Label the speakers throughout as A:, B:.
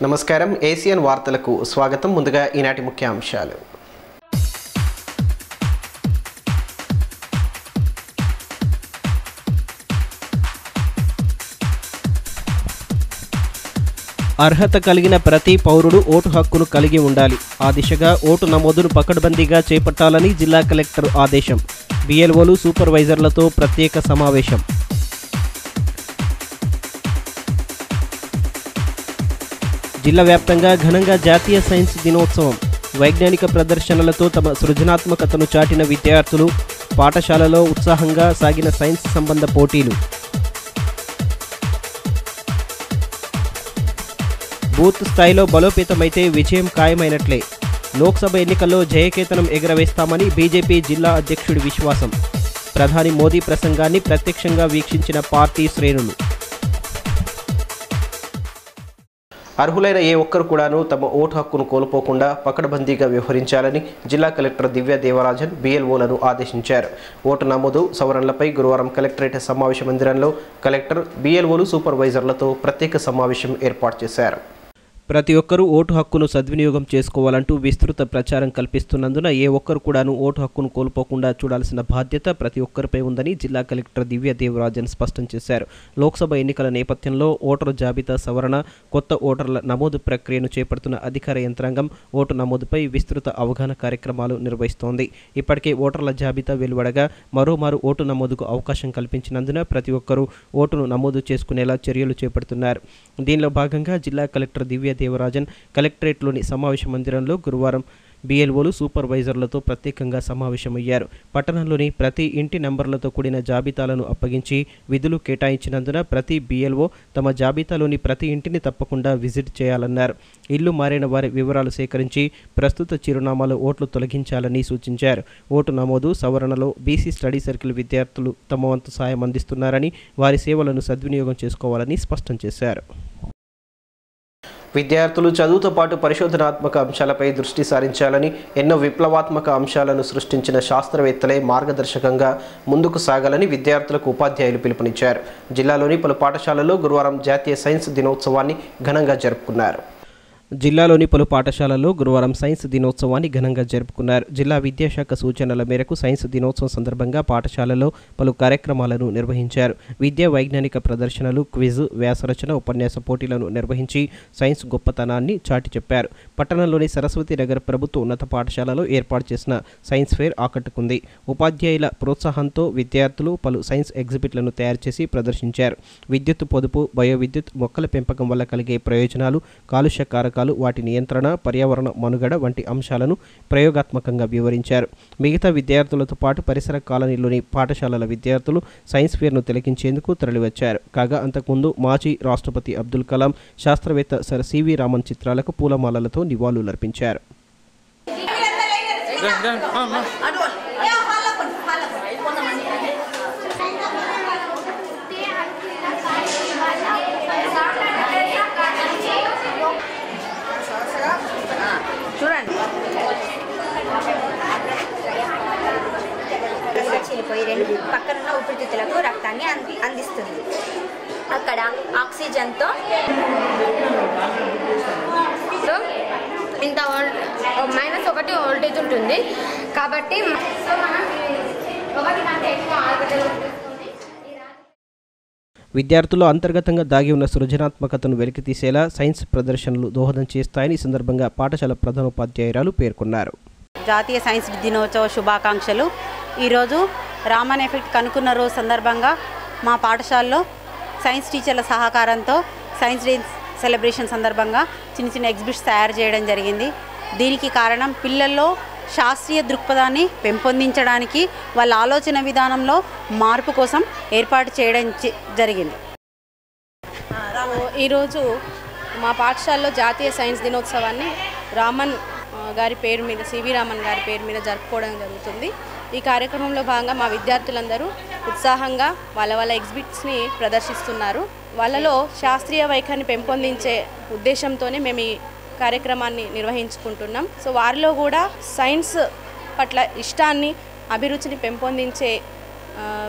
A: నమస్కారం ఏసియన్ వార్తలకు స్వాగతం. ముందుగా ఈనాటి ముఖ్యాంశాలు.
B: అర్హత కలిగిన ప్రతి పౌరుడు ఓటు హక్కును కలిగి ఉండాలి. ఆ దిశగా ఓటు నమోదును పకడ్బందీగా చేపట్టాలని జిల్లా కలెక్టర్ ఆదేశం. బిఎల్ఓలు సూపర్వైజర్లతో ప్రత్యేక సమావేశం. జిల్లా వ్యాప్తంగా ఘనంగా జాతీయ సైన్స్ దినోత్సవం. వైజ్ఞానిక ప్రదర్శనలతో తమ సృజనాత్మకతను చాటిన విద్యార్థులు. పాఠశాలలో ఉత్సాహంగా సాగిన సైన్స్ సంబంధ పోటీలు. బూత్ స్థాయిలో బలోపేతమైతే విజయం ఖాయమైనట్లే. లోక్సభ ఎన్నికల్లో జయకేతనం ఎగరవేస్తామని బీజేపీ జిల్లా అధ్యక్షుడి విశ్వాసం. ప్రధాని మోదీ ప్రసంగాన్ని ప్రత్యక్షంగా వీక్షించిన పార్టీ శ్రేణులు.
A: అర్హులైన ఏ ఒక్కరు కూడాను తమ ఓటు హక్కును కోల్పోకుండా పకడ్బందీగా వ్యవహరించాలని జిల్లా కలెక్టర్ దివ్య దేవరాజన్ బిఎల్ఓలను ఆదేశించారు. ఓటు నమోదు సవరణలపై గురువారం కలెక్టరేట్ సమావేశ మందిరంలో కలెక్టర్ బిఎల్ఓలు సూపర్వైజర్లతో ప్రత్యేక సమావేశం ఏర్పాటు చేశారు.
B: ప్రతి ఒక్కరూ ఓటు హక్కును సద్వినియోగం చేసుకోవాలంటూ విస్తృత ప్రచారం కల్పిస్తున్నందున ఏ ఒక్కరు కూడాను ఓటు హక్కును కోల్పోకుండా చూడాల్సిన బాధ్యత ప్రతి ఒక్కరిపై ఉందని జిల్లా కలెక్టర్ దివ్య దేవరాజన్ స్పష్టం చేశారు. లోక్సభ ఎన్నికల నేపథ్యంలో ఓటరు జాబితా సవరణ, కొత్త ఓటర్ల నమోదు ప్రక్రియను చేపడుతున్న అధికార యంత్రాంగం ఓటు నమోదుపై విస్తృత అవగాహన కార్యక్రమాలు నిర్వహిస్తోంది. ఇప్పటికే ఓటర్ల జాబితా వెలువడగా మరోమారు ఓటు నమోదుకు అవకాశం కల్పించినందున ప్రతి ఒక్కరూ ఓటును నమోదు చేసుకునేలా చర్యలు చేపడుతున్నారు. దీనిలో భాగంగా జిల్లా కలెక్టర్ దివ్య దేవరాజన్ కలెక్టరేట్లోని సమావేశ మందిరంలో గురువారం బిఎల్ఓలు సూపర్వైజర్లతో ప్రత్యేకంగా సమావేశమయ్యారు. పట్టణంలోని ప్రతి ఇంటి నంబర్లతో కూడిన జాబితాలను అప్పగించి విధులు కేటాయించినందున ప్రతి బిఎల్ఓ తమ జాబితాలోని ప్రతి ఇంటిని తప్పకుండా విజిట్ చేయాలన్నారు. ఇల్లు మారిన వారి వివరాలు సేకరించి ప్రస్తుత చిరునామాలో ఓట్లు తొలగించాలని సూచించారు. ఓటు నమోదు సవరణలో బీసీ స్టడీ సర్కిల్ విద్యార్థులు తమ వంతు సాయం అందిస్తున్నారని, వారి సేవలను సద్వినియోగం చేసుకోవాలని స్పష్టం చేశారు.
A: విద్యార్థులు చదువుతో పాటు పరిశోధనాత్మక అంశాలపై దృష్టి సారించాలని, ఎన్నో విప్లవాత్మక అంశాలను సృష్టించిన శాస్త్రవేత్తలే మార్గదర్శకంగా ముందుకు సాగాలని విద్యార్థులకు ఉపాధ్యాయులు పిలుపునిచ్చారు. జిల్లాలోని పలు పాఠశాలల్లో గురువారం జాతీయ సైన్స్ దినోత్సవాన్ని ఘనంగా జరుపుకున్నారు.
B: జిల్లాలోని పలు పాఠశాలల్లో గురువారం సైన్స్ దినోత్సవాన్ని ఘనంగా జరుపుకున్నారు. జిల్లా విద్యాశాఖ సూచనల మేరకు సైన్స్ దినోత్సవం సందర్భంగా పాఠశాలలో పలు కార్యక్రమాలను నిర్వహించారు. విద్యా వైజ్ఞానిక ప్రదర్శనలు, క్విజ్, వ్యాసరచన, ఉపన్యాస పోటీలను నిర్వహించి సైన్స్ గొప్పతనాన్ని చాటి చెప్పారు. పట్టణంలోని సరస్వతి నగర్ ప్రభుత్వ ఉన్నత పాఠశాలలో ఏర్పాటు చేసిన సైన్స్ ఫేర్ ఆకట్టుకుంది. ఉపాధ్యాయుల ప్రోత్సాహంతో విద్యార్థులు పలు సైన్స్ ఎగ్జిబిట్లను తయారు చేసి ప్రదర్శించారు. విద్యుత్ పొదుపు, బయో విద్యుత్, మొక్కల పెంపకం వల్ల కలిగే ప్రయోజనాలు, కాలుష్య కారకాలు, వాటి నియంత్రణ, పర్యావరణ మనుగడ వంటి అంశాలను ప్రయోగాత్మకంగా వివరించారు. మిగతా విద్యార్థులతో పాటు పరిసర కాలనీలోని పాఠశాలల విద్యార్థులు సైన్స్ ఫేర్ను తిలకించేందుకు తరలివచ్చారు. కాగా అంతకుముందు మాజీ రాష్ట్రపతి అబ్దుల్ కలాం, శాస్త్రవేత్త సర్ సివి రామన్ చిత్రాలకు పూలమాలలతో నివాళులర్పించారు.
C: రెండు పక్కనున్న ఊపిరితిత్తులకు రక్తాన్ని అందిస్తుంది. అక్కడ ఆక్సిజన్తో ఇంత -1 వోల్టేజ్ ఉంటుంది కాబట్టి
B: విద్యార్థులు అంతర్గతంగా దాగి ఉన్న సృజనాత్మకతను వెలికితీసేలా సైన్స్ ప్రదర్శనలు దోహదం చేస్తాయని ఈ సందర్భంగా పాఠశాల ప్రధానోపాధ్యాయురాలు పేర్కొన్నారు.
D: జాతీయ సైన్స్ దినోత్సవ శుభాకాంక్షలు. ఈరోజు రామన్ ఎఫెక్ట్ కనుక్కున్న రోజు సందర్భంగా మా పాఠశాలలో సైన్స్ టీచర్ల సహకారంతో సైన్స్ డే సెలబ్రేషన్ సందర్భంగా చిన్న ఎగ్జిబిట్స్ తయారు చేయడం జరిగింది. దీనికి కారణం పిల్లల్లో శాస్త్రీయ దృక్పథాన్ని పెంపొందించడానికి, వాళ్ళ ఆలోచన విధానంలో మార్పు కోసం ఏర్పాటు చేయడం జరిగింది.
E: ఈరోజు మా పాఠశాలలో జాతీయ సైన్స్ దినోత్సవాన్ని రామన్ గారి పేరు మీద, సివి రామన్ గారి పేరు మీద జరుపుకోవడం జరుగుతుంది. ఈ కార్యక్రమంలో భాగంగా మా విద్యార్థులందరూ ఉత్సాహంగా వాళ్ళ ఎగ్జిబిట్స్ని ప్రదర్శిస్తున్నారు. వాళ్ళలో శాస్త్రీయ వైఖరిని పెంపొందించే ఉద్దేశంతోనే మేము ఈ కార్యక్రమాన్ని నిర్వహించుకుంటున్నాం. సో వారిలో కూడా సైన్స్ పట్ల ఇష్టాన్ని, అభిరుచిని పెంపొందించే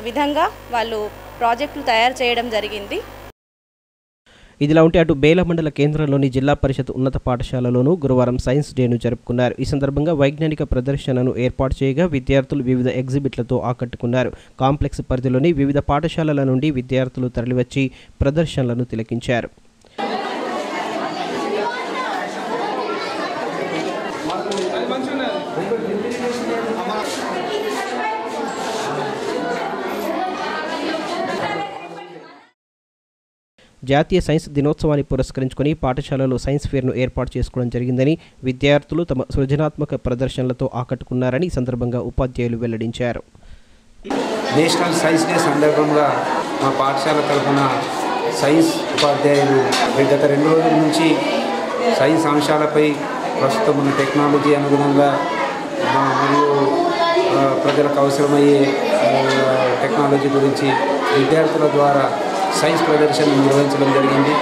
E: విధంగా వాళ్ళు ప్రాజెక్టులు తయారు చేయడం జరిగింది.
B: ఇదిలా ఉంటే అటు బేల మండల కేంద్రంలోని జిల్లా పరిషత్ ఉన్నత పాఠశాలలోనూ గురువారం సైన్స్ డేను జరుపుకున్నారు. ఈ సందర్భంగా వైజ్ఞానిక ప్రదర్శనను ఏర్పాటు చేయగా విద్యార్థులు వివిధ ఎగ్జిబిట్లతో ఆకట్టుకున్నారు. కాంప్లెక్స్ పరిధిలోని వివిధ పాఠశాలల నుండి విద్యార్థులు తరలివచ్చి ప్రదర్శనలను తిలకించారు. జాతీయ సైన్స్ దినోత్సవాన్ని పురస్కరించుకొని పాఠశాలలో సైన్స్ ఫేర్ను ఏర్పాటు చేసుకోవడం జరిగిందని, విద్యార్థులు తమ సృజనాత్మక ప్రదర్శనలతో ఆకట్టుకున్నారని ఈ సందర్భంగా ఉపాధ్యాయులు వెల్లడించారు.
F: నేషనల్ సైన్స్ డే సందర్భంగా మా పాఠశాల తరఫున సైన్స్ ఉపాధ్యాయులు గత 2 రోజుల నుంచి సైన్స్ అంశాలపై ప్రస్తుతం ఉన్న టెక్నాలజీ అనుగుణంగా మరియు ప్రజలకు అవసరమయ్యే టెక్నాలజీ గురించి విద్యార్థుల ద్వారా సైన్స్ ప్రదర్శన నిర్వహించడం జరిగింది.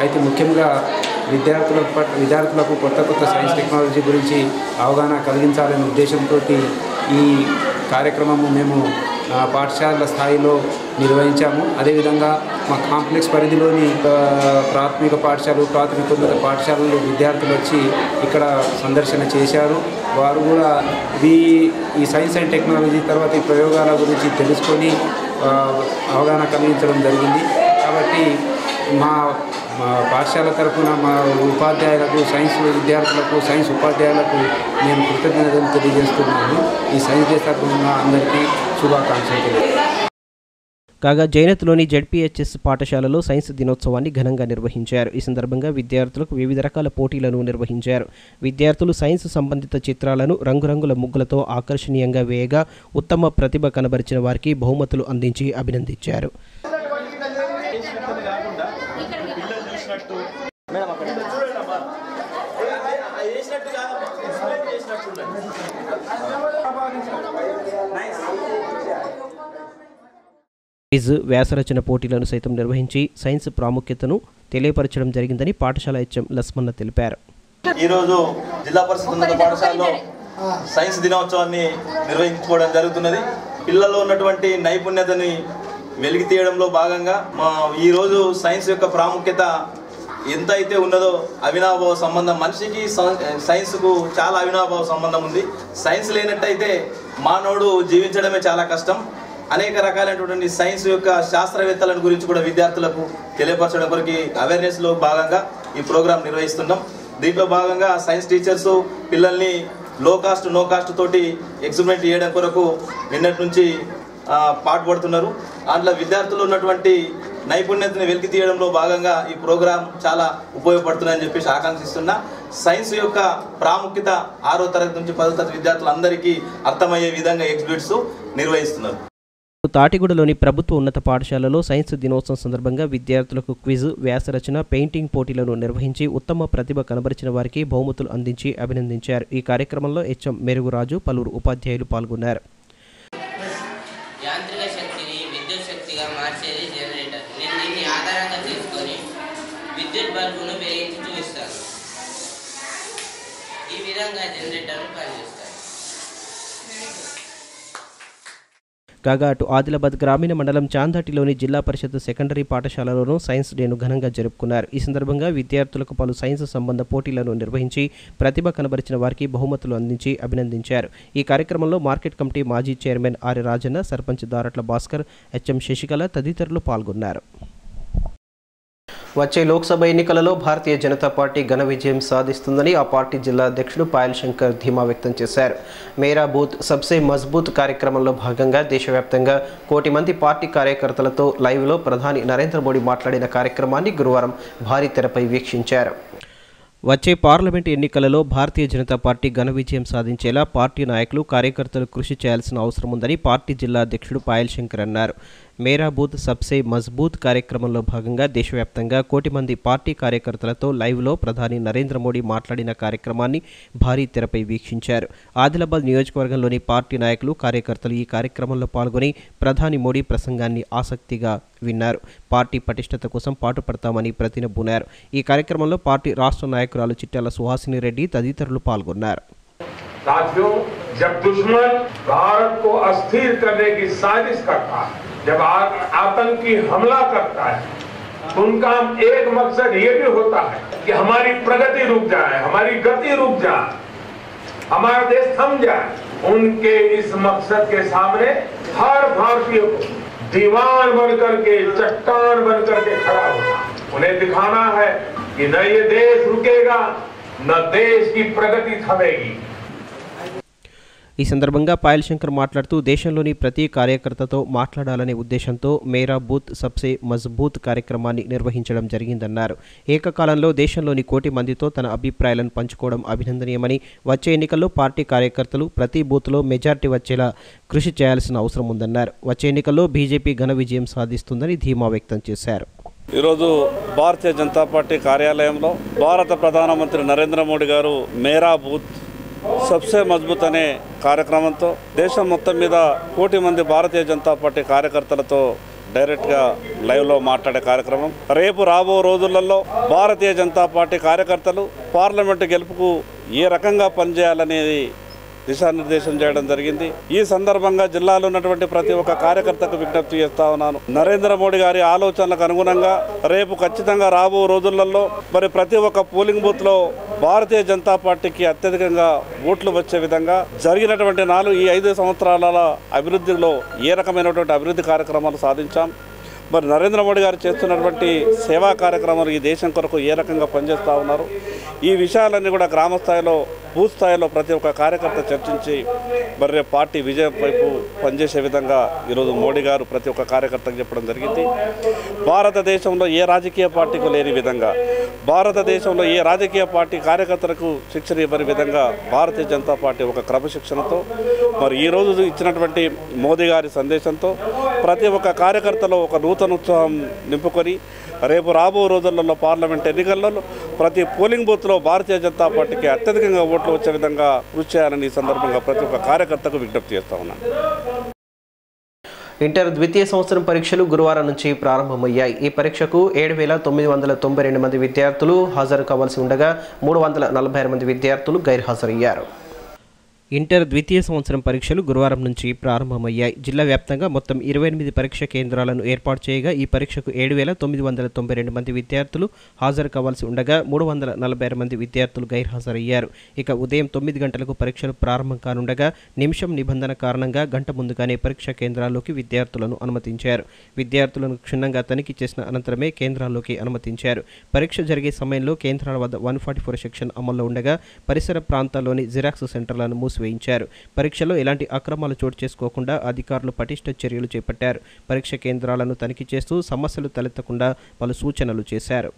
F: అయితే ముఖ్యంగా విద్యార్థులకు కొత్త సైన్స్ టెక్నాలజీ గురించి అవగాహన కలిగించాలనే ఉద్దేశంతో ఈ కార్యక్రమము మేము పాఠశాలల స్థాయిలో నిర్వహించాము. అదేవిధంగా మా కాంప్లెక్స్ పరిధిలోని ప్రాథమిక పాఠశాలలు, ప్రాథమికోన్నత పాఠశాలలు విద్యార్థులు వచ్చి ఇక్కడ సందర్శన చేశారు. వారు కూడా ఈ సైన్స్ అండ్ టెక్నాలజీ తర్వాత ఈ ప్రయోగాల గురించి తెలుసుకొని అవగాహన కలిగించడం జరిగింది. కాబట్టి మా పాఠశాల తరఫున మా ఉపాధ్యాయులకు, సైన్స్ విద్యార్థులకు, సైన్స్ ఉపాధ్యాయులకు నేను కృతజ్ఞతలు తెలియజేస్తున్నాను. ఈ సైన్స్ డే తరఫున అందరికీ శుభాకాంక్షలు.
B: కాగా జైనత్లోని జెడ్పీహెచ్ఎస్ పాఠశాలలో సైన్స్ దినోత్సవాన్ని ఘనంగా నిర్వహించారు. ఈ సందర్భంగా విద్యార్థులకు వివిధ రకాల పోటీలను నిర్వహించారు. విద్యార్థులు సైన్స్ సంబంధిత చిత్రాలను రంగురంగుల ముగ్గులతో ఆకర్షణీయంగా వేయగా ఉత్తమ ప్రతిభ కనబరిచిన వారికి బహుమతులు అందించి అభినందించారు. క్విజ్, వ్యాసరచన పోటీలను సైతం నిర్వహించి సైన్స్ ప్రాముఖ్యతను తెలియపరచడం జరిగిందని పాఠశాల హెచ్ఎం లస్మన్న తెలిపారు.
G: ఈరోజు జిల్లా పరిషత్ ఉన్నత పాఠశాలలో సైన్స్ దినోత్సవాన్ని నిర్వహించుకోవడం జరుగుతున్నది. పిల్లల్లో ఉన్నటువంటి నైపుణ్యతని వెలికి తీయడంలో భాగంగా ఈరోజు సైన్స్ యొక్క ప్రాముఖ్యత ఎంత అయితే ఉన్నదో అవినాభావ సంబంధం, మనిషికి సైన్స్కు చాలా అవినాభావ సంబంధం ఉంది. సైన్స్ లేనట్టయితే మానవుడు జీవించడమే చాలా కష్టం. అనేక రకాలైనటువంటి సైన్స్ యొక్క శాస్త్రవేత్తల గురించి కూడా విద్యార్థులకు తెలియపరచడం కొరకు అవేర్నెస్లో భాగంగా ఈ ప్రోగ్రాం నిర్వహిస్తున్నాం. దీంట్లో భాగంగా సైన్స్ టీచర్స్ పిల్లల్ని లో కాస్ట్ నో కాస్ట్ తోటి ఎక్స్పెరిమెంట్ చేయడం కొరకు నిన్నటి నుంచి పాటుపడుతున్నారు. అందులో విద్యార్థులు ఉన్నటువంటి నైపుణ్యతని వెలికి తీయడంలో భాగంగా ఈ ప్రోగ్రాం చాలా ఉపయోగపడుతుందని చెప్పేసి ఆకాంక్షిస్తున్నా. సైన్స్ యొక్క ప్రాముఖ్యత 6వ తరగతి నుంచి 10వ తరగతి విద్యార్థులందరికీ అర్థమయ్యే విధంగా ఎగ్జిబిట్స్ నిర్వహిస్తున్నారు.
B: తాటిగూడలోని ప్రభుత్వ ఉన్నత పాఠశాలలో సైన్స్ దినోత్సవం సందర్భంగా విద్యార్థులకు క్విజ్, వ్యాసరచన, పెయింటింగ్ పోటీలను నిర్వహించి ఉత్తమ ప్రతిభ కనబరిచిన వారికి బహుమతులు అందించి అభినందించారు. ఈ కార్యక్రమంలో హెచ్ఎం మెరుగురాజు, పలువురు ఉపాధ్యాయులు పాల్గొన్నారు.
H: యాంత్రిక శక్తిని విద్యుత్ శక్తిగా మార్చేది జనరేటర్. నేను దీన్ని ఆధారంగా తీసుకొని విద్యుత్ బల్బును వెలిగించి చూపిస్తాను. ఈ విధంగా జనరేటర్ పనిచేస్తాను.
B: కాగా అటు ఆదిలాబాద్ గ్రామీణ మండలం చాందాటిలోని జిల్లా పరిషత్ సెకండరీ పాఠశాలలోనూ సైన్స్ డేను ఘనంగా జరుపుకున్నారు. ఈ సందర్భంగా విద్యార్థులకు పలు సైన్స్ సంబంధ పోటీలను నిర్వహించి ప్రతిభ కనబరిచిన వారికి బహుమతులు అందించి అభినందించారు. ఈ కార్యక్రమంలో మార్కెట్ కమిటీ మాజీ చైర్మన్ ఆర్య రాజన్న, సర్పంచ్ దారట్ల భాస్కర్, హెచ్ఎం శశికళ తదితరులు పాల్గొన్నారు.
A: వచ్చే లోక్సభ ఎన్నికలలో భారతీయ జనతా పార్టీ ఘన విజయం సాధిస్తుందని ఆ పార్టీ జిల్లా అధ్యక్షుడు పాయల్ శంకర్ ధీమా వ్యక్తం చేశారు. మేరా బూత్ సబ్సే మజ్బూత్ కార్యక్రమంలో భాగంగా దేశవ్యాప్తంగా 1 కోటి మంది పార్టీ కార్యకర్తలతో లైవ్లో ప్రధాని నరేంద్ర మోడీ మాట్లాడిన కార్యక్రమాన్ని గురువారం భారీ తెరపై వీక్షించారు.
B: వచ్చే పార్లమెంటు ఎన్నికలలో భారతీయ జనతా పార్టీ ఘన విజయం సాధించేలా పార్టీ నాయకులు, కార్యకర్తలు కృషి చేయాల్సిన అవసరం ఉందని పార్టీ జిల్లా అధ్యక్షుడు పాయల్ శంకర్ అన్నారు. మేరా బూత్ సబ్సే మజ్బూత్ కార్యక్రమంలో భాగంగా దేశవ్యాప్తంగా 1 కోటి మంది పార్టీ కార్యకర్తలతో లైవ్లో ప్రధాని నరేంద్ర మోడీ మాట్లాడిన కార్యక్రమాన్ని భారీ తెరపై వీక్షించారు. ఆదిలాబాద్ నియోజకవర్గంలోని పార్టీ నాయకులు, కార్యకర్తలు ఈ కార్యక్రమంలో పాల్గొని ప్రధాని మోడీ ప్రసంగాన్ని ఆసక్తిగా విన్నారు. పార్టీ పటిష్టత కోసం పాటుపడతామని ప్రతినబూనారు. ఈ కార్యక్రమంలో పార్టీ రాష్ట్ర నాయకురాలు చిట్యాల సుహాసిని రెడ్డి తదితరులు పాల్గొన్నారు.
I: साथियों, जब दुश्मन भारत को अस्थिर करने की साजिश करता है, जब आतंकी हमला करता है, उनका एक मकसद ये भी होता है कि हमारी प्रगति रुक जाए, हमारी गति रुक जाए, हमारा देश थम जाए। उनके इस मकसद के सामने हर भारतीय को दीवार बनकर के, चट्टान बनकर के खड़ा होना, उन्हें दिखाना है कि न ये देश रुकेगा, न देश की प्रगति थमेगी।
B: ఈ సందర్భంగా పాయల్ శంకర్ మాట్లాడుతూ దేశంలోని ప్రతి కార్యకర్తతో మాట్లాడాలనే ఉద్దేశంతో మేరా బూత్ సబ్సే మజ్బూత్ కార్యక్రమాన్ని నిర్వహించడం జరిగిందన్నారు. ఏకకాలంలో దేశంలోని 1 కోటి మందితో తన అభిప్రాయాలను పంచుకోవడం అభినందనీయమని, వచ్చే ఎన్నికల్లో పార్టీ కార్యకర్తలు ప్రతి బూత్లో మెజార్టీ వచ్చేలా కృషి చేయాల్సిన అవసరం ఉందన్నారు. వచ్చే ఎన్నికల్లో బీజేపీ ఘన విజయం సాధిస్తుందని ధీమా వ్యక్తం చేశారు.
J: ఈరోజు భారతీయ జనతా పార్టీ కార్యాలయంలో భారత ప్రధానమంత్రి నరేంద్ర మోడీ గారు మేరా బూత్ సబ్సే మజ్బూత్ అనే కార్యక్రమంతో దేశం మొత్తం మీద 1 కోటి మంది భారతీయ జనతా పార్టీ కార్యకర్తలతో డైరెక్ట్గా లైవ్లో మాట్లాడే కార్యక్రమం. రేపు రాబో రోజులలో భారతీయ జనతా పార్టీ కార్యకర్తలు పార్లమెంటు గెలుపుకు ఏ రకంగా పనిచేయాలనేది దిశానిర్దేశం చేయడం జరిగింది. ఈ సందర్భంగా జిల్లాలో ఉన్నటువంటి ప్రతి ఒక్క కార్యకర్తకు విజ్ఞప్తి చేస్తా ఉన్నాను. నరేంద్ర మోడీ గారి ఆలోచనలకు అనుగుణంగా రేపు ఖచ్చితంగా రాబో రోజులలో మరి ప్రతి ఒక్క పోలింగ్ బూత్లో భారతీయ జనతా పార్టీకి అత్యధికంగా ఓట్లు వచ్చే విధంగా జరిగినటువంటి ఈ 5 సంవత్సరాల అభివృద్ధిలో ఏ రకమైనటువంటి అభివృద్ధి కార్యక్రమాలు సాధించాం, మరి నరేంద్ర మోడీ గారు చేస్తున్నటువంటి సేవా కార్యక్రమాలు ఈ దేశం కొరకు ఏ రకంగా పనిచేస్తూ ఉన్నారు, ఈ విషయాలన్నీ కూడా గ్రామ స్థాయిలో, బూత్ స్థాయిలో ప్రతి ఒక్క కార్యకర్త చర్చించి మరి రేపు పార్టీ విజయం వైపు పనిచేసే విధంగా ఈరోజు మోడీ గారు ప్రతి ఒక్క కార్యకర్తకు చెప్పడం జరిగింది. భారతదేశంలో ఏ రాజకీయ పార్టీకి లేని విధంగా, భారతదేశంలో ఏ రాజకీయ పార్టీ కార్యకర్తలకు శిక్షణ ఇవ్వని విధంగా భారతీయ జనతా పార్టీ ఒక క్రమశిక్షణతో మరి ఈరోజు ఇచ్చినటువంటి మోదీ గారి సందేశంతో ప్రతి ఒక్క కార్యకర్తలో ఒక నూతన ఉత్సాహం నింపుకొని రేపు రాబో రోజులలో పార్లమెంట్ ఎన్నికల్లో ప్రతి పోలింగ్ బూత్లో భారతీయ జనతా పార్టీకి అత్యధికంగా ఓట్లు వచ్చే విధంగా కృషి చేయాలని ఈ సందర్భంగా ప్రతి ఒక్క కార్యకర్తకు విజ్ఞప్తి చేస్తా ఉన్నాను.
A: ఇంటర్ ద్వితీయ సంవత్సరం పరీక్షలు గురువారం నుంచి ప్రారంభమయ్యాయి. ఈ పరీక్షకు 7,992 మంది విద్యార్థులు హాజరు కావాల్సి ఉండగా 346 మంది విద్యార్థులు గైర్హాజరయ్యారు.
B: ఇంటర్ ద్వితీయ సంవత్సరం పరీక్షలు గురువారం నుంచి ప్రారంభమయ్యాయి. జిల్లా వ్యాప్తంగా మొత్తం 28 పరీక్ష కేంద్రాలను ఏర్పాటు చేయగా ఈ పరీక్షకు 7,992 మంది విద్యార్థులు హాజరు కావాల్సి ఉండగా 346 మంది విద్యార్థులు గైర్హాజరయ్యారు. ఇక ఉదయం 9 గంటలకు పరీక్షలు ప్రారంభం కానుండగా నిమిషం నిబంధన కారణంగా గంట ముందుగానే పరీక్షా కేంద్రాల్లోకి విద్యార్థులను అనుమతించారు. విద్యార్థులను క్షుణ్ణంగా తనిఖీ చేసిన అనంతరమే కేంద్రాల్లోకి అనుమతించారు. పరీక్ష జరిగే సమయంలో కేంద్రాల వద్ద 144 సెక్షన్ అమల్లో ఉండగా పరిసర ప్రాంతాల్లోని జిరాక్స్ సెంటర్లను మూసివేయించారు. పరీక్షలో ఎలాంటి అక్రమాలు చోటు చేసుకోకుండా అధికారులు పటిష్ట చర్యలు చేపట్టారు. పరీక్ష కేంద్రాలను తనిఖీ చేస్తూ సమస్యలు తలెత్తకుండా పలు సూచనలు చేశారు.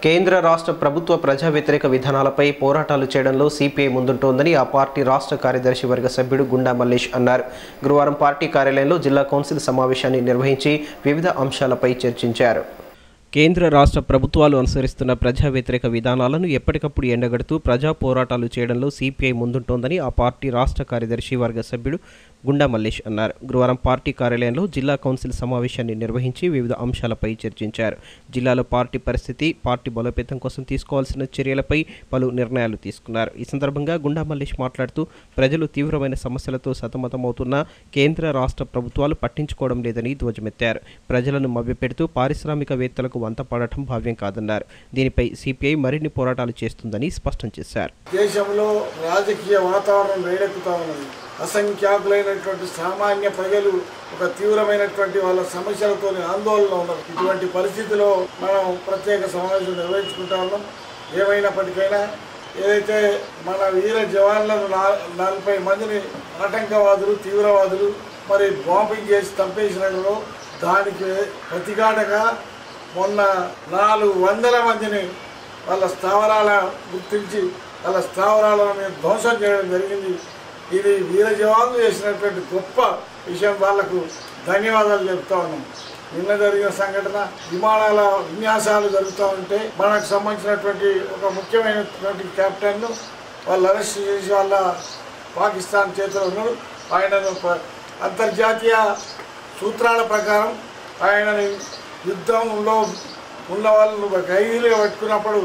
A: కేంద్ర రాష్ట్ర ప్రభుత్వ ప్రజా వ్యతిరేక విధానాలపై పోరాటాలు చేయడంలో సిపిఐ ముందుంటోందని ఆ పార్టీ రాష్ట్ర కార్యదర్శి వర్గ సభ్యుడు గుండా మల్లేష్ అన్నారు. గురువారం పార్టీ కార్యాలయంలో జిల్లా కౌన్సిల్ సమావేశాన్ని నిర్వహించి వివిధ అంశాలపై చర్చించారు.
B: కేంద్ర రాష్ట్ర ప్రభుత్వాలు అనుసరిస్తున్న ప్రజా వ్యతిరేక విధానాలను ఎప్పటికప్పుడు ఎండగడుతూ ప్రజా పోరాటాలు చేయడంలో సిపిఐ ముందుంటోందని ఆ పార్టీ రాష్ట్ర కార్యదర్శి వర్గ సభ్యుడు గుండా మల్లేష్ అన్నారు. గురువారం పార్టీ కార్యాలయంలో జిల్లా కౌన్సిల్ సమావేశాన్ని నిర్వహించి వివిధ అంశాలపై చర్చించారు. జిల్లాలో పార్టీ పరిస్థితి, పార్టీ బలోపేతం కోసం తీసుకోవాల్సిన చర్యలపై పలు నిర్ణయాలు తీసుకున్నారు. ఈ సందర్భంగా గుండా మల్లేష్ మాట్లాడుతూ ప్రజలు తీవ్రమైన సమస్యలతో సతమతమవుతున్నా కేంద్ర రాష్ట్ర ప్రభుత్వాలు పట్టించుకోవడం లేదని ధ్వజమెత్తారు. ప్రజలను మభ్యపెడుతూ పారిశ్రామికవేత్తలకు వంత పడటం భావ్యం కాదన్నారు. దీనిపై సిపిఐ మరిన్ని పోరాటాలు చేస్తుందని స్పష్టం చేశారు.
K: దేశంలో రాజకీయ వాతావరణం వేడెక్కుతా ఉన్నది. అసంఖ్యాకులైనటువంటి సామాన్య ప్రజలు ఒక తీవ్రమైనటువంటి వాళ్ళ సమస్యలతో ఆందోళనలో ఉన్నారు. ఇటువంటి పరిస్థితిలో మనం ప్రత్యేక సమావేశం నిర్వహించుకుంటా ఉన్నాం. ఏమైనప్పటికైనా ఏదైతే మన వీర జవాన్లను 40 మందిని ఆటంకవాదులు, తీవ్రవాదులు మరి బాంబింగ్ చేసి చంపేసినలో దానికి ప్రతిఘటనగా మొన్న 400 మందిని వాళ్ళ స్థావరాల గుర్తించి వాళ్ళ స్థావరాలను ధ్వంసం చేయడం జరిగింది. ఇది వీర జవాన్లు చేసినటువంటి గొప్ప విషయం. వాళ్లకు ధన్యవాదాలు చెప్తా ఉన్నాం. నిన్న జరిగిన సంఘటన విమానాల విన్యాసాలు జరుగుతూ ఉంటే మనకు సంబంధించినటువంటి ఒక ముఖ్యమైనటువంటి కెప్టెన్ను వాళ్ళు అరెస్ట్ చేసి వాళ్ళ పాకిస్తాన్ చేతిలో ఉన్నాడు. ఆయనను అంతర్జాతీయ సూత్రాల ప్రకారం ఆయనని యుద్ధంలో ఉన్న వాళ్ళను ఖైదీలుగా పెట్టుకున్నప్పుడు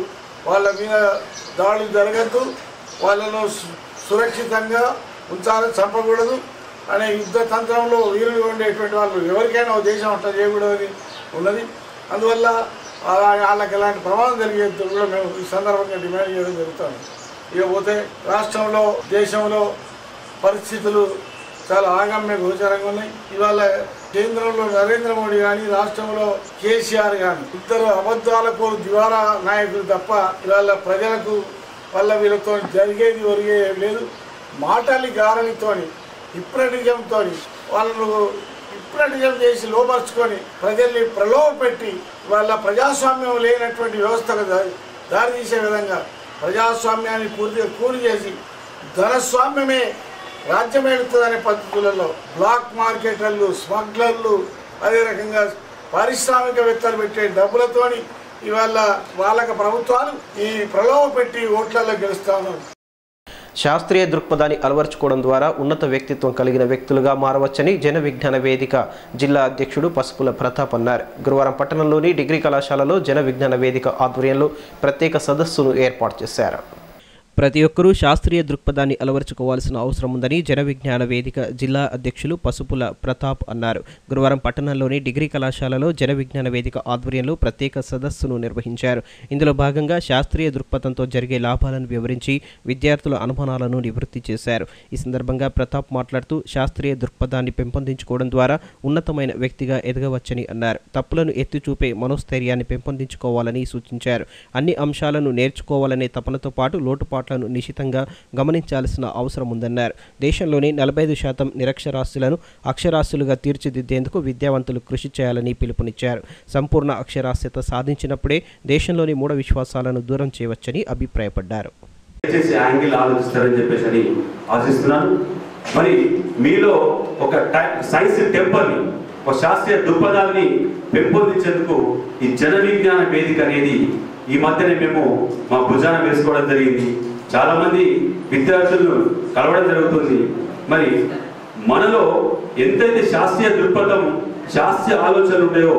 K: వాళ్ళ మీద దాడులు జరగద్దు, వాళ్ళను సురక్షితంగా ఉంచాలి, చంపకూడదు అనే యుద్ధ తంత్రంలో వీరులు ఉండేటువంటి వాళ్ళు ఎవరికైనా దేశం అట్లా చేయకూడదని ఉన్నది. అందువల్ల వాళ్ళకి ఎలాంటి ప్రమాదం జరిగేది కూడా మేము ఈ సందర్భంగా డిమాండ్ చేయడం జరుగుతుంది. ఇకపోతే రాష్ట్రంలో దేశంలో పరిస్థితులు చాలా ఆగమ్య గోచరంగా ఉన్నాయి. ఇవాళ కేంద్రంలో నరేంద్ర మోడీ కానీ రాష్ట్రంలో కేసీఆర్ కానీ ఇద్దరు అబద్ధాలకు దివాలా నాయకులు తప్ప ఇవాళ ప్రజలకు వీళ్ళతో జరిగేది ఒరిగేది లేదు. మాటలి గారనితోని హిప్నటిజంతో వాళ్ళను హిప్నటిజం చేసి లోపరుచుకొని ప్రజల్ని ప్రలోభ పెట్టి వాళ్ళ ప్రజాస్వామ్యం లేనటువంటి వ్యవస్థకు దారితీసే విధంగా ప్రజాస్వామ్యాన్ని పూర్తిగా కూలి చేసి ధనస్వామ్యమే రాజ్యమేలుతుందనే పద్ధతులలో బ్లాక్ మార్కెటర్లు, స్మగ్లర్లు, అదే రకంగా పారిశ్రామికవేత్తలు పెట్టే డబ్బులతోని ఇవాళ వాళ్ళకి ప్రభుత్వాలు ఈ ప్రలోభ పెట్టి ఓట్లలో గెలుస్తా ఉన్నారు.
A: శాస్త్రీయ దృక్పథాన్ని అలవర్చుకోవడం ద్వారా ఉన్నత వ్యక్తిత్వం కలిగిన వ్యక్తులుగా మారవచ్చని జన విజ్ఞాన వేదిక జిల్లా అధ్యక్షుడు పసుపుల ప్రతాప్ అన్నారు. గురువారం పట్టణంలోని డిగ్రీ కళాశాలలో జన విజ్ఞాన వేదిక ఆధ్వర్యంలో ప్రత్యేక సదస్సును ఏర్పాటు చేశారు.
B: ప్రతి ఒక్కరూ శాస్త్రీయ దృక్పథాన్ని అలవర్చుకోవాల్సిన అవసరం ఉందని జన విజ్ఞాన వేదిక జిల్లా అధ్యక్షులు పసుపుల ప్రతాప్ అన్నారు. గురువారం పట్టణంలోని డిగ్రీ కళాశాలలో జన విజ్ఞాన వేదిక ఆధ్వర్యంలో ప్రత్యేక సదస్సును నిర్వహించారు. ఇందులో భాగంగా శాస్త్రీయ దృక్పథంతో జరిగే లాభాలను వివరించి విద్యార్థుల అనుమానాలను నివృత్తి చేశారు. ఈ సందర్భంగా ప్రతాప్ మాట్లాడుతూ శాస్త్రీయ దృక్పథాన్ని పెంపొందించుకోవడం ద్వారా ఉన్నతమైన వ్యక్తిగా ఎదగవచ్చని అన్నారు. తప్పులను ఎత్తిచూపే మనోస్థైర్యాన్ని పెంపొందించుకోవాలని సూచించారు. అన్ని అంశాలను నేర్చుకోవాలనే తపనతో పాటు లోటుపాట్లను నిశితంగా గమనించాల్సిన అవసరం ఉందన్నారు. దేశంలోని 45% నిరక్షరాస్యులను అక్షరాస్యులుగా తీర్చిదిద్దేందుకు విద్యావంతులు కృషి చేయాలని పిలుపునిచ్చారు. సంపూర్ణ అక్షరాస్యత సాధించినప్పుడే దేశంలోని మూఢ విశ్వాసాలను దూరం చేయవచ్చని అభిప్రాయపడ్డారు.
L: మరి మీలో ఒక సైన్స్ టెంపర్ని, ఒక శాస్త్రీయ దృక్పథాన్ని పెంపొందించేందుకు ఈ జన విజ్ఞాన వేదిక అనేది ఈ మధ్యనే మేము మా భుజాన వేసుకోవడం జరిగింది. చాలా మంది విద్యార్థులను కలవడం జరుగుతుంది. మరి మనలో ఎంతైతే శాస్త్రీయ దృక్పథం, శాస్త్రీయ ఆలోచనలు ఉంటాయో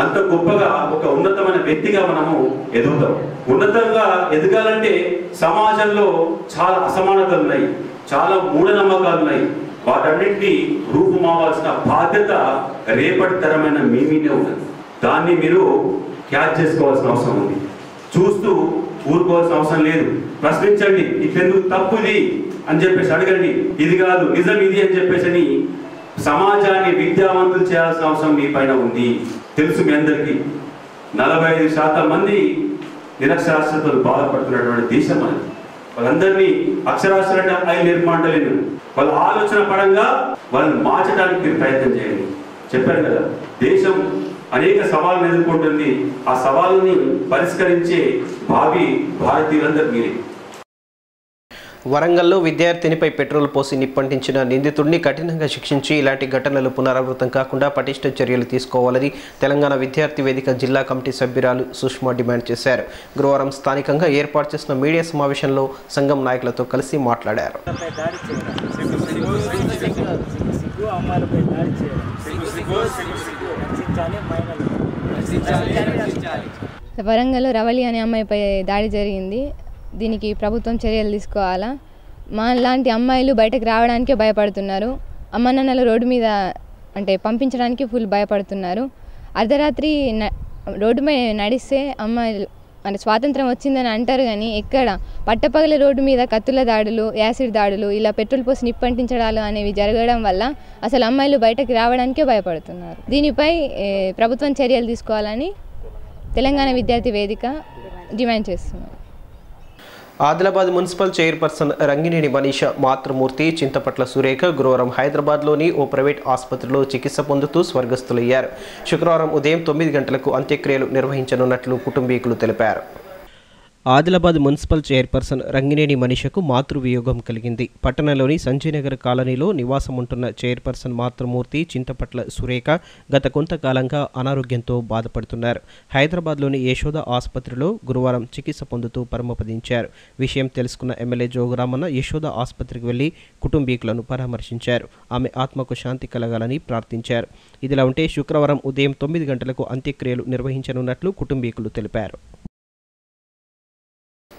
L: అంత గొప్పగా ఒక ఉన్నతమైన వ్యక్తిగా మనము ఎదుగుతాం. ఉన్నతంగా ఎదగాలంటే సమాజంలో చాలా అసమానతలు ఉన్నాయి, చాలా మూఢనమ్మకాలు ఉన్నాయి. వాటన్నింటినీ రూపుమావాల్సిన బాధ్యత రేపటి తరమైన మీ మీదే ఉన్నది. దాన్ని మీరు క్యాచ్ చేసుకోవాల్సిన అవసరం ఉంది. చూస్తూ ఊరుకోవాల్సిన అవసరం లేదు. ప్రశ్నించండి, ఇట్లెందుకు తప్పుది అని చెప్పేసి అడగండి, ఇది కాదు నిజం ఇది అని చెప్పేసి సమాజాన్ని విద్యావంతులు చేయాల్సిన అవసరం మీ పైన ఉంది. తెలుసు మీ అందరికీ 45% మంది నిరక్షరాస్యతలు బాధపడుతున్నటువంటి దేశం అనేది. వాళ్ళందరినీ అక్షరాస్యులంటే ఐదు నిర్మాణాలు వాళ్ళ ఆలోచన పరంగా వాళ్ళని మార్చడానికి మీరు ప్రయత్నం చేయండి. చెప్పారు కదా, దేశం అనేక సవాళ్ళను ఎదుర్కొంటుంది. ఆ సవాళ్ళని పరిష్కరించే భావి భారతీయులందరూ మీరే.
A: వరంగల్లో విద్యార్థినిపై పెట్రోల్ పోసి నిప్పంటించిన నిందితుడిని కఠినంగా శిక్షించి ఇలాంటి ఘటనలు పునరావృతం కాకుండా పటిష్ట చర్యలు తీసుకోవాలని తెలంగాణ విద్యార్థి వేదిక జిల్లా కమిటీ సభ్యురాలు సుష్మా డిమాండ్ చేశారు. గురువారం స్థానికంగా ఏర్పాటు చేసిన మీడియా సమావేశంలో సంఘం నాయకులతో కలిసి మాట్లాడారు.
M: వరంగల్లో రవళి అనే అమ్మాయిపై దాడి జరిగింది. దీనికి ప్రభుత్వం చర్యలు తీసుకోవాలా. మా లాంటి అమ్మాయిలు బయటకు రావడానికే భయపడుతున్నారు. అమ్మ నాన్నలు రోడ్డు మీద అంటే పంపించడానికి ఫుల్ భయపడుతున్నారు. అర్ధరాత్రి రోడ్డు మీద నడిస్తే అమ్మాయిలు అంటే స్వాతంత్రం వచ్చిందని అంటారు, కానీ ఎక్కడ పట్టపగల రోడ్డు మీద కత్తుల దాడులు, యాసిడ్ దాడులు, ఇలా పెట్రోల్ పోసి నిప్పంటించడాలు అనేవి జరగడం వల్ల అసలు అమ్మాయిలు బయటకు రావడానికే భయపడుతున్నారు. దీనిపై ప్రభుత్వం చర్యలు తీసుకోవాలని తెలంగాణ విద్యార్థి వేదిక డిమాండ్ చేస్తున్నారు.
A: ఆదిలాబాద్ మున్సిపల్ చైర్పర్సన్ రంగినేని మనీషా మాతృమూర్తి చింతపట్ల సురేఖ గురువారం హైదరాబాద్లోని ఓ ప్రైవేట్ ఆసుపత్రిలో చికిత్స పొందుతూ స్వర్గస్థులయ్యారు. శుక్రవారం ఉదయం 9 గంటలకు అంత్యక్రియలు నిర్వహించనున్నట్లు కుటుంబీకులు తెలిపారు.
B: ఆదిలాబాద్ మున్సిపల్ చైర్పర్సన్ రంగినేని మనీషకు మాతృవియోగం కలిగింది. పట్టణంలోని సంజయనగర్ కాలనీలో నివాసం ఉంటున్న చైర్పర్సన్ మాతృమూర్తి చింతపట్ల సురేఖ గత కొంతకాలంగా అనారోగ్యంతో బాధపడుతున్నారు. హైదరాబాద్లోని యశోద ఆసుపత్రిలో గురువారం చికిత్స పొందుతూ పరమపదించారు. విషయం తెలుసుకున్న ఎమ్మెల్యే జోగురామన్న యశోద ఆసుపత్రికి వెళ్లి కుటుంబీకులను పరామర్శించారు. ఆమె ఆత్మకు శాంతి కలగాలని ప్రార్థించారు. ఇదిలా ఉంటే శుక్రవారం ఉదయం 9 గంటలకు అంత్యక్రియలు నిర్వహించనున్నట్లు కుటుంబీకులు తెలిపారు.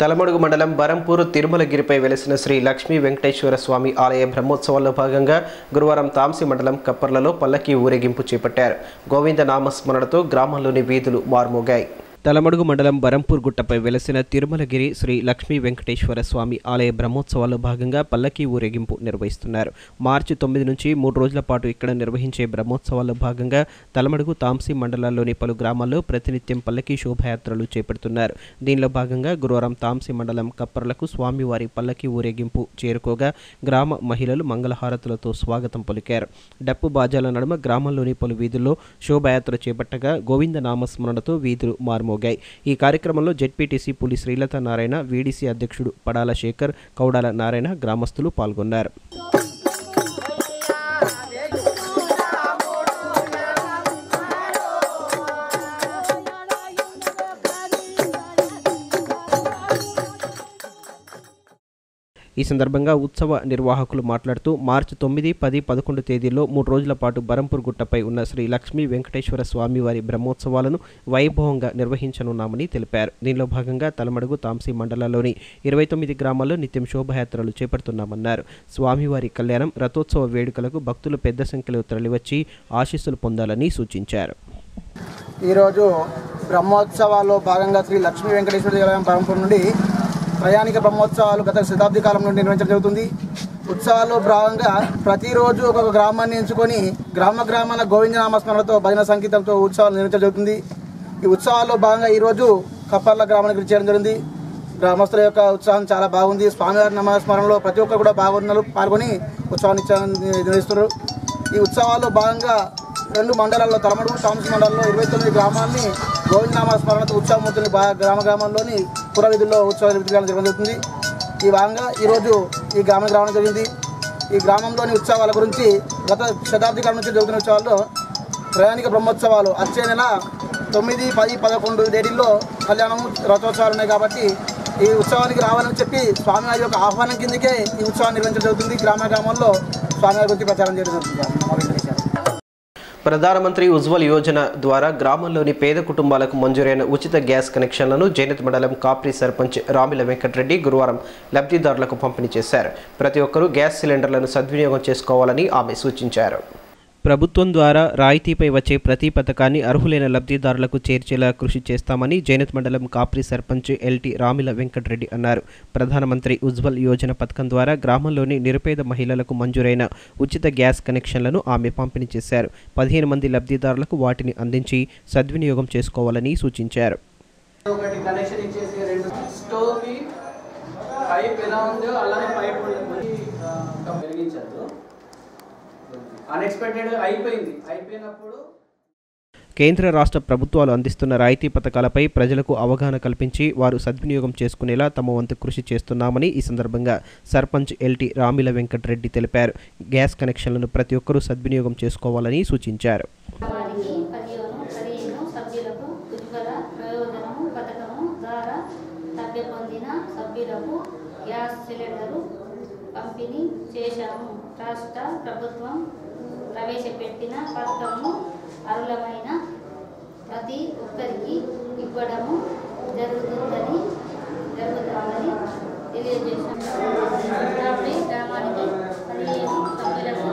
B: తలమడుగు మండలం బరంపూర్ తిరుమలగిరిపై వెలిసిన శ్రీ లక్ష్మీ వెంకటేశ్వర స్వామి ఆలయ బ్రహ్మోత్సవాల్లో భాగంగా గురువారం తాంసి మండలం కప్పర్లలో పల్లకీ ఊరేగింపు చేపట్టారు. గోవింద నామస్మరణతో గ్రామంలోని వీధులు మార్మోగాయి. తలమడుగు మండలం బరంపూర్ గుట్టపై వెలసిన తిరుమలగిరి శ్రీ లక్ష్మీ వెంకటేశ్వర స్వామి ఆలయ బ్రహ్మోత్సవాల్లో భాగంగా పల్లకీ ఊరేగింపు నిర్వహిస్తున్నారు. మార్చి 9 నుంచి 3 రోజుల పాటు ఇక్కడ నిర్వహించే బ్రహ్మోత్సవాల్లో భాగంగా తలమడుగు తాంసి మండలాల్లోని పలు గ్రామాల్లో ప్రతినిత్యం పల్లకీ శోభాయాత్రలు చేపడుతున్నారు. దీనిలో భాగంగా గురువారం తాంసి మండలం కప్పర్లకు స్వామివారి పల్లకీ ఊరేగింపు చేరుకోగా గ్రామ మహిళలు మంగళహారతులతో స్వాగతం పలికారు. డప్పు బాజాల నడుమ గ్రామంలోని పలు వీధుల్లో శోభాయాత్ర చేపట్టగా గోవింద నామస్మరణతో వీధులు మార్మోగాయి. ఈ కార్యక్రమంలో జెడ్పీటీసీ పులి శ్రీలత నారాయణ, వీడీసీ అధ్యక్షుడు పడాల శేఖర్, కౌడాల నారాయణ, గ్రామస్తులు పాల్గొన్నారు. ఈ సందర్భంగా ఉత్సవ నిర్వాహకులు మాట్లాడుతూ మార్చి 9, 10, 11 తేదీల్లో 3 రోజుల పాటు బరంపూర్ గుట్టపై ఉన్న శ్రీ లక్ష్మీ వెంకటేశ్వర స్వామివారి బ్రహ్మోత్సవాలను వైభవంగా నిర్వహించనున్నామని తెలిపారు. దీనిలో భాగంగా తలమడుగు తాంసి మండలంలోని 29 గ్రామాల్లో నిత్యం శోభాయాత్రలు చేపడుతున్నామన్నారు. స్వామివారి కళ్యాణం, రథోత్సవ వేడుకలకు భక్తులు పెద్ద సంఖ్యలో తరలివచ్చి ఆశీస్సులు పొందాలని సూచించారు.
N: ఈరోజు బ్రహ్మోత్సవాల్లో భాగంగా శ్రీ లక్ష్మీ వెంకటేశ్వర దేవాలయం బరంపూర్ నుండి ప్రయాణిక బ్రహ్మోత్సవాలు గత శతాబ్ది కాలం నుండి నిర్వహించడం జరుగుతుంది. ఉత్సవాల్లో భాగంగా ప్రతిరోజు ఒక్కొక్క గ్రామాన్ని ఎంచుకొని గ్రామాల గోవింద నామస్మరణతో భజన సంగీతంతో ఉత్సవాలు నిర్వహించడం జరుగుతుంది. ఈ ఉత్సవాల్లో భాగంగా ఈరోజు కప్పర్ల గ్రామానికి చేయడం జరిగింది. గ్రామస్తుల యొక్క ఉత్సాహం చాలా బాగుంది. స్వామివారి నామస్మరణలో ప్రతి ఒక్కరు కూడా పాల్గొని ఉత్సవాన్ని నిర్వహిస్తున్నారు. ఈ ఉత్సవాల్లో భాగంగా 2 మండలాల్లో తలమడుగు తాంసి మండలంలో 29 గ్రామాన్ని గోవిందనామస్మరణతో ఉత్సవమూర్తిని గ్రామంలోని పురవీధుల్లో ఉత్సవ నిర్వహించడం జరుగుతుంది. ఈ భాగంగా ఈరోజు ఈ గ్రామానికి రావడం జరిగింది. ఈ గ్రామంలోని ఉత్సవాల గురించి గత శతాబ్ది కాలం నుంచి జరుగుతున్న ఉత్సవాల్లో ప్రయాణిక బ్రహ్మోత్సవాలు వచ్చే నెల 9, 10, 11 తేదీల్లో కళ్యాణం, రథోత్సవాలు ఉన్నాయి. కాబట్టి ఈ ఉత్సవానికి రావాలని చెప్పి స్వామివారి యొక్క ఆహ్వానం కిందకే ఈ ఉత్సవాన్ని నిర్వహించడం జరుగుతుంది. గ్రామాల్లో స్వామివారి గురించి ప్రచారం చేయడం జరుగుతుంది.
A: ప్రధానమంత్రి ఉజ్వల్ యోజన ద్వారా గ్రామంలోని పేద కుటుంబాలకు మంజూరైన ఉచిత గ్యాస్ కనెక్షన్లను జైనత్ మండలం కాప్రి సర్పంచ్ రామిల వెంకటరెడ్డి గురువారం లబ్ధిదారులకు పంపిణీ చేశారు. ప్రతి ఒక్కరూ గ్యాస్ సిలిండర్లను సద్వినియోగం చేసుకోవాలని ఆమె సూచించారు. ప్రభుత్వం ద్వారా రాయితీపై వచ్చే ప్రతి పథకాన్ని అర్హులైన లబ్ధిదారులకు చేర్చేలా కృషి చేస్తామని జైనత్ మండలం కాప్రి సర్పంచ్ ఎల్టీ రామిల వెంకటరెడ్డి అన్నారు. ప్రధానమంత్రి ఉజ్వల్ యోజన పథకం ద్వారా గ్రామంలోని నిరుపేద మహిళలకు మంజూరైన ఉచిత గ్యాస్ కనెక్షన్లను ఆమె పంపిణీ చేశారు. 15 మంది లబ్ధిదారులకు వాటిని అందించి సద్వినియోగం చేసుకోవాలని సూచించారు. కేంద్ర రాష్ట్ర ప్రభుత్వాలు అందిస్తున్న రాయితీ పథకాలపై ప్రజలకు అవగాహన కల్పించి వారు సద్వినియోగం చేసుకునేలా తమ వంతు కృషి చేస్తున్నామని ఈ సందర్భంగా సర్పంచ్ ఎల్టీ రామిల వెంకటరెడ్డి తెలిపారు. గ్యాస్ కనెక్షన్లను ప్రతి ఒక్కరూ సద్వినియోగం చేసుకోవాలని సూచించారు.
O: పంపిణీ చేశాము. రాష్ట్ర ప్రభుత్వం ప్రవేశపెట్టిన పథకము అర్హులమైన ప్రతి ఒక్కరికి ఇవ్వడము జరుగుతుందని తెలియజేశాము. గ్రామానికి 15 సభ్యులకు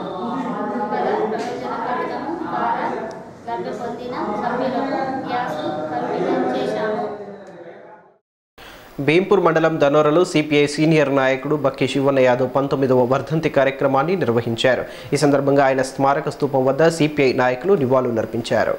O: ప్రయోజన పథకము ద్వారా లబ్ధి పొందిన సభ్యులకు గ్యాస్ పంపిణీ చేశాము.
A: భీంపూర్ మండలం ధనోరలో సిపిఐ సీనియర్ నాయకుడు బక్కి శివన్న యాదవ్ 19వ వర్ధంతి కార్యక్రమాన్ని నిర్వహించారు. ఈ సందర్భంగా ఆయన స్మారక స్తూపం వద్ద సిపిఐ నాయకులు నివాళులర్పించారు.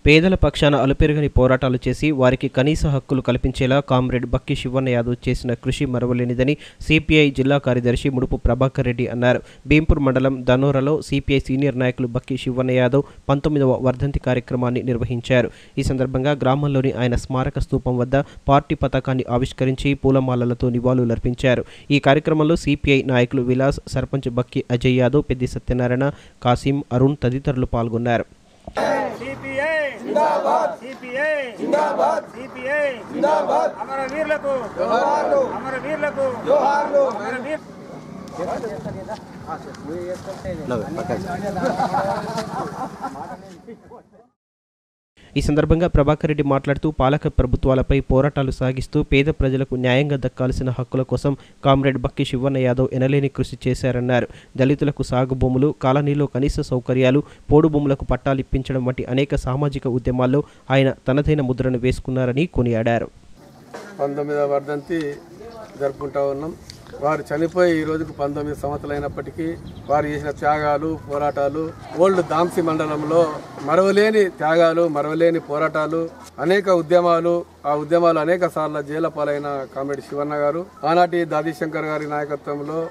B: పేదల పక్షాన అలుపెరగని పోరాటాలు చేసి వారికి కనీస హక్కులు కల్పించేలా కామ్రేడ్ బక్కి శివన్న యాదవ్ చేసిన కృషి మరవలేనిదని సిపిఐ జిల్లా కార్యదర్శి ముడుపు ప్రభాకర్ రెడ్డి అన్నారు. భీంపూర్ మండలం ధనోరలో సిపిఐ సీనియర్ నాయకులు బక్కి శివన్న యాదవ్ 19వ వర్ధంతి కార్యక్రమాన్ని నిర్వహించారు. ఈ సందర్భంగా గ్రామంలోని ఆయన స్మారక స్తూపం వద్ద పార్టీ పతాకాన్ని ఆవిష్కరించి పూలమాలలతో నివాళులర్పించారు. ఈ కార్యక్రమంలో సిపిఐ నాయకులు విలాస్, సర్పంచ్ బక్కి అజయ్ యాదవ్, పెద్ది సత్యనారాయణ, కాసిం, అరుణ్ తదితరులు పాల్గొన్నారు. ఈ సందర్భంగా ప్రభాకర్ రెడ్డి మాట్లాడుతూ పాలక ప్రభుత్వాలపై పోరాటాలు సాగిస్తూ పేద ప్రజలకు న్యాయంగా దక్కాల్సిన హక్కుల కోసం కామ్రేడ్ బక్కి శివన్న యాదవ్ ఎనలేని కృషి చేశారన్నారు. దళితులకు సాగు భూములు, కాలనీలో కనీస సౌకర్యాలు, పోడు భూములకు పట్టాలు ఇప్పించడం వంటి అనేక సామాజిక ఉద్యమాల్లో ఆయన తనదైన ముద్రను వేసుకున్నారని కొనియాడారు.
P: 19వ వర్ధంతి జరుపుకుంటా ఉన్నాం. వారు చనిపోయి ఈ రోజుకు 19 సంవత్సరాలు అయినప్పటికీ వారు చేసిన త్యాగాలు, పోరాటాలు ఓల్డ్ దాంసి మండలంలో మరవలేని త్యాగాలు, మరవలేని పోరాటాలు, అనేక ఉద్యమాలు, ఆ ఉద్యమాలు అనేక సార్లు జైలు పాలైన కామ్రేడ్ శివన్న గారు, ఆనాటి దాదిశంకర్ గారి నాయకత్వంలో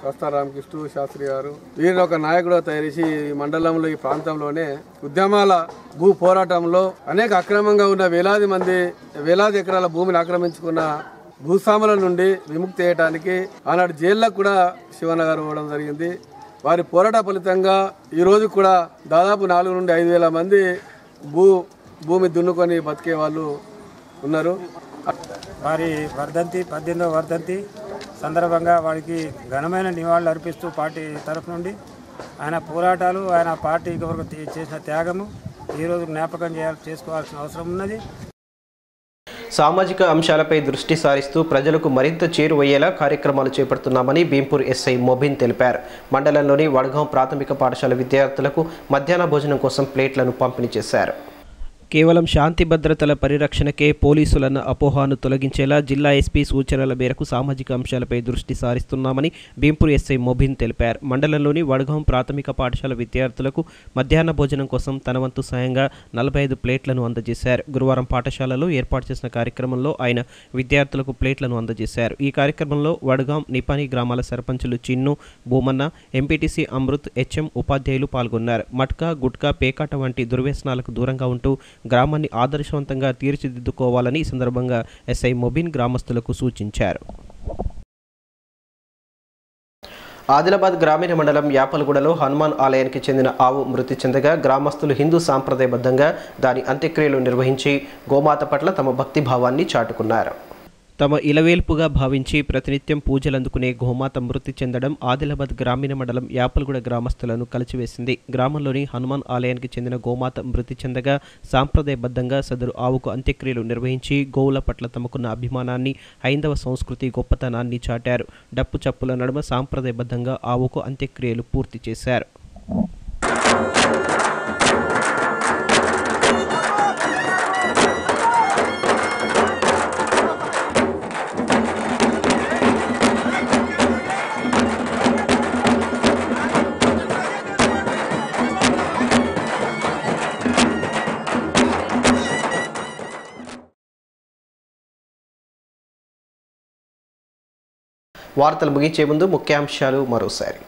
P: కస్తా రామకృష్ణ శాస్త్రి గారు వీరిని ఒక నాయకుడు తయారు చేసి ఈ మండలంలో, ఈ ప్రాంతంలోనే ఉద్యమాల భూ పోరాటంలో అనేక అక్రమంగా ఉన్న వేలాది ఎకరాల భూమిని ఆక్రమించుకున్న భూస్వాముల నుండి విముక్తి చేయడానికి ఆనాడు జైల్లో కూడా శివన్న గారు పోవడం జరిగింది. వారి పోరాట ఫలితంగా ఈ రోజు కూడా దాదాపు 4 నుండి 5 వేల మంది భూమి దున్నుకొని బతికే వాళ్ళు ఉన్నారు.
Q: వారి వర్ధంతి 18వ వర్ధంతి సందర్భంగా వారికి ఘనమైన నివాళులు అర్పిస్తూ పార్టీ తరఫు నుండి ఆయన పోరాటాలు, ఆయన పార్టీ కొరకు చేసిన త్యాగము ఈరోజు జ్ఞాపకం చేసుకోవాల్సిన అవసరం ఉన్నది.
A: సామాజిక అంశాలపై దృష్టి సారిస్తూ ప్రజలకు మరింత చేరువయ్యేలా కార్యక్రమాలు చేపడుతున్నామని భీంపూర్ ఎస్ఐ మొబిన్ తెలిపారు. మండలంలోని వడగాం ప్రాథమిక పాఠశాల విద్యార్థులకు మధ్యాహ్న భోజనం కోసం ప్లేట్లను పంపిణీ చేశారు. కేవలం శాంతి భద్రతల పరిరక్షణకే పోలీసులన్న అపోహను తొలగించేలా జిల్లా ఎస్పీ సూచనల మేరకు సామాజిక అంశాలపై దృష్టి సారిస్తున్నామని భీంపూర్ ఎస్ఐ మొబిన్ తెలిపారు. మండలంలోని వడగాం ప్రాథమిక పాఠశాల విద్యార్థులకు మధ్యాహ్న భోజనం కోసం తన వంతు సాయంగా 45 ప్లేట్లను అందజేశారు. గురువారం పాఠశాలలో ఏర్పాటు చేసిన కార్యక్రమంలో ఆయన విద్యార్థులకు ప్లేట్లను అందజేశారు. ఈ కార్యక్రమంలో వడగాం, నిపాని గ్రామాల సర్పంచులు చిన్ను, భూమన్న, ఎంపీటీసీ అమృత్, హెచ్ఎం ఉపాధ్యాయులు పాల్గొన్నారు. మట్కా, గుట్కా, పేకాట వంటి దుర్వ్యసనాలకు దూరంగా ఉంటూ గ్రామాన్ని ఆదర్శవంతంగా తీర్చిదిద్దుకోవాలని ఈ సందర్భంగా ఎస్ఐ మొబిన్ గ్రామస్తులకు సూచించారు. ఆదిలాబాద్ గ్రామీణ మండలం యాపలగూడలో హనుమాన్ ఆలయానికి చెందిన ఆవు మృతి చెందగా గ్రామస్తులు హిందూ సాంప్రదాయబద్ధంగా దాని అంత్యక్రియలు నిర్వహించి గోమాత పట్ల తమ భక్తి భావాన్ని చాటుకున్నారు. తమ ఇలవేల్పుగా భావించి ప్రతినిత్యం పూజలందుకునే గోమాత మృతి చెందడం ఆదిలాబాద్ గ్రామీణ మండలం యాపలగూడ గ్రామస్తులను కలిచివేసింది. గ్రామంలోని హనుమాన్ ఆలయానికి చెందిన గోమాత మృతి చెందగా సాంప్రదాయబద్ధంగా సదరు ఆవుకు అంత్యక్రియలు నిర్వహించి గోవుల పట్ల తమకున్న అభిమానాన్ని, హైందవ సంస్కృతి గొప్పతనాన్ని చాటారు. డప్పు చప్పుల నడుమ సాంప్రదాయబద్ధంగా ఆవుకు అంత్యక్రియలు పూర్తి చేశారు. వార్తలు ముగించే ముందు ముఖ్యాంశాలు మరోసారి.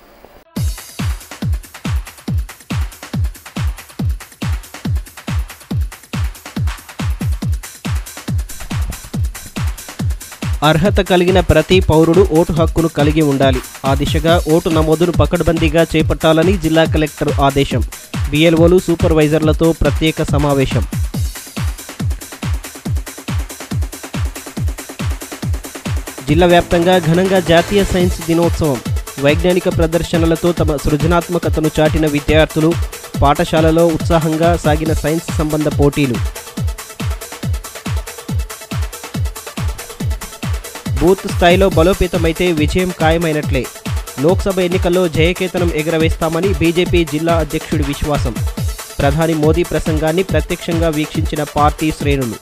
A: అర్హత కలిగిన ప్రతి పౌరుడు ఓటు హక్కును కలిగి ఉండాలి. ఆ దిశగా ఓటు నమోదును పకడ్బందీగా చేపట్టాలని జిల్లా కలెక్టర్ ఆదేశం. బిఎల్ఓలు, సూపర్వైజర్లతో ప్రత్యేక సమావేశం. జిల్లా వ్యాప్తంగా ఘనంగా జాతీయ సైన్స్ దినోత్సవం. వైజ్ఞానిక ప్రదర్శనలతో తమ సృజనాత్మకతను చాటిన విద్యార్థులు. పాఠశాలలో ఉత్సాహంగా సాగిన సైన్స్ సంబంధ పోటీలు. బూత్ స్థాయిలో బలోపేతమైతే విజయం ఖాయమైనట్లే. లోక్సభ ఎన్నికల్లో జయకేతనం ఎగరవేస్తామని బీజేపీ జిల్లా అధ్యక్షుడి విశ్వాసం. ప్రధాని మోదీ ప్రసంగాన్ని ప్రత్యక్షంగా వీక్షించిన పార్టీ శ్రేణులు.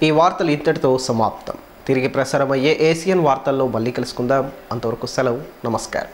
A: ఈ వార్తలు ఇంతటితో సమాప్తం. తిరిగి ప్రసారమయ్యే ఏసియన్ వార్తల్లో మళ్ళీ కలుసుకుందాం. అంతవరకు సెలవు. నమస్కారం.